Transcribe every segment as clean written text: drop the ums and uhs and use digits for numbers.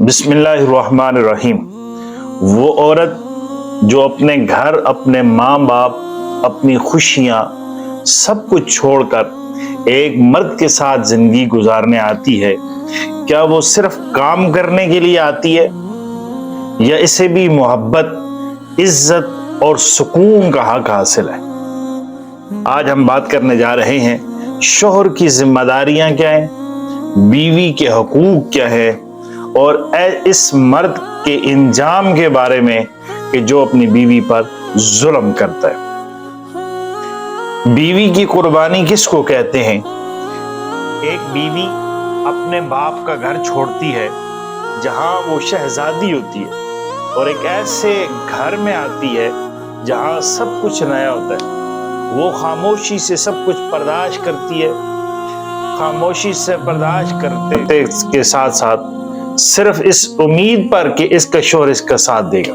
بسم اللہ الرحمن الرحیم۔ وہ عورت جو اپنے گھر، اپنے ماں باپ، اپنی خوشیاں سب کچھ چھوڑ کر ایک مرد کے ساتھ زندگی گزارنے آتی ہے، کیا وہ صرف کام کرنے کے لیے آتی ہے یا اسے بھی محبت، عزت اور سکون کا حق حاصل ہے؟ آج ہم بات کرنے جا رہے ہیں شوہر کی ذمہ داریاں کیا ہیں، بیوی کے حقوق کیا ہے، اور اس مرد کے انجام کے بارے میں کہ جو اپنی بیوی پر ظلم کرتا ہے۔ بیوی کی قربانی کس کو کہتے ہیں؟ ایک بیوی اپنے باپ کا گھر چھوڑتی ہے جہاں وہ شہزادی ہوتی ہے اور ایک ایسے گھر میں آتی ہے جہاں سب کچھ نیا ہوتا ہے۔ وہ خاموشی سے سب کچھ برداشت کرتی ہے، خاموشی سے برداشت کرتے کے ساتھ ساتھ صرف اس امید پر کہ اس کا شوہر اس کا ساتھ دے گا۔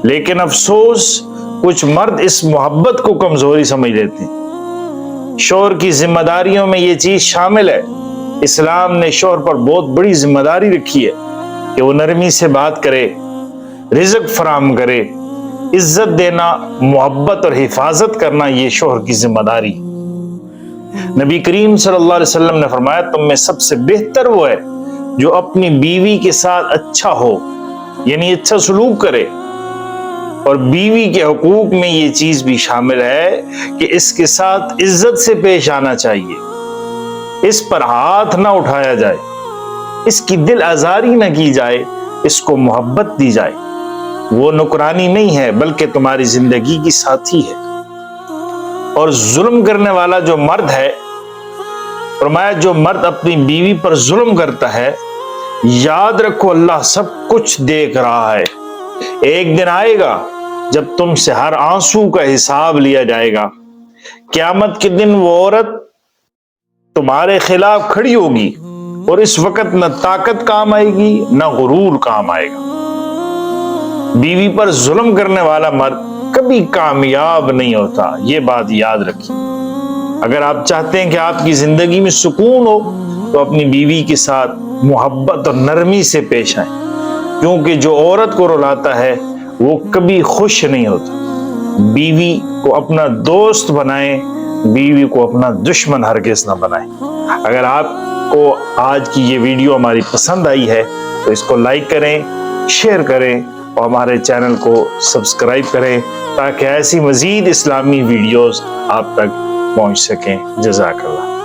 لیکن افسوس، کچھ مرد اس محبت کو کمزوری سمجھ لیتے ہیں۔ شوہر کی ذمہ داریوں میں یہ چیز شامل ہے۔ اسلام نے شوہر پر بہت بڑی ذمہ داری رکھی ہے کہ وہ نرمی سے بات کرے، رزق فراہم کرے، عزت دینا، محبت اور حفاظت کرنا یہ شوہر کی ذمہ داری۔ نبی کریم صلی اللہ علیہ وسلم نے فرمایا، تم میں سب سے بہتر وہ ہے جو اپنی بیوی کے ساتھ اچھا ہو، یعنی اچھا سلوک کرے۔ اور بیوی کے حقوق میں یہ چیز بھی شامل ہے کہ اس کے ساتھ عزت سے پیش آنا چاہیے، اس پر ہاتھ نہ اٹھایا جائے، اس کی دل آزاری نہ کی جائے، اس کو محبت دی جائے۔ وہ نوکرانی نہیں ہے بلکہ تمہاری زندگی کی ساتھی ہے۔ اور ظلم کرنے والا جو مرد ہے، فرمایا جو مرد اپنی بیوی پر ظلم کرتا ہے، یاد رکھو اللہ سب کچھ دیکھ رہا ہے۔ ایک دن آئے گا جب تم سے ہر آنسو کا حساب لیا جائے گا۔ قیامت کے دن وہ عورت تمہارے خلاف کھڑی ہوگی اور اس وقت نہ طاقت کام آئے گی نہ غرور کام آئے گا۔ بیوی پر ظلم کرنے والا مرد کبھی کامیاب نہیں ہوتا، یہ بات یاد رکھیے۔ اگر آپ چاہتے ہیں کہ آپ کی زندگی میں سکون ہو تو اپنی بیوی کے ساتھ محبت اور نرمی سے پیش آئیں، کیونکہ جو عورت کو رلاتا ہے وہ کبھی خوش نہیں ہوتا۔ بیوی کو اپنا دوست بنائیں، بیوی کو اپنا دشمن ہرگز نہ بنائیں۔ اگر آپ کو آج کی یہ ویڈیو ہماری پسند آئی ہے تو اس کو لائک کریں، شیئر کریں اور ہمارے چینل کو سبسکرائب کریں تاکہ ایسی مزید اسلامی ویڈیوز آپ تک پہنچ سکیں۔ جزاک اللہ۔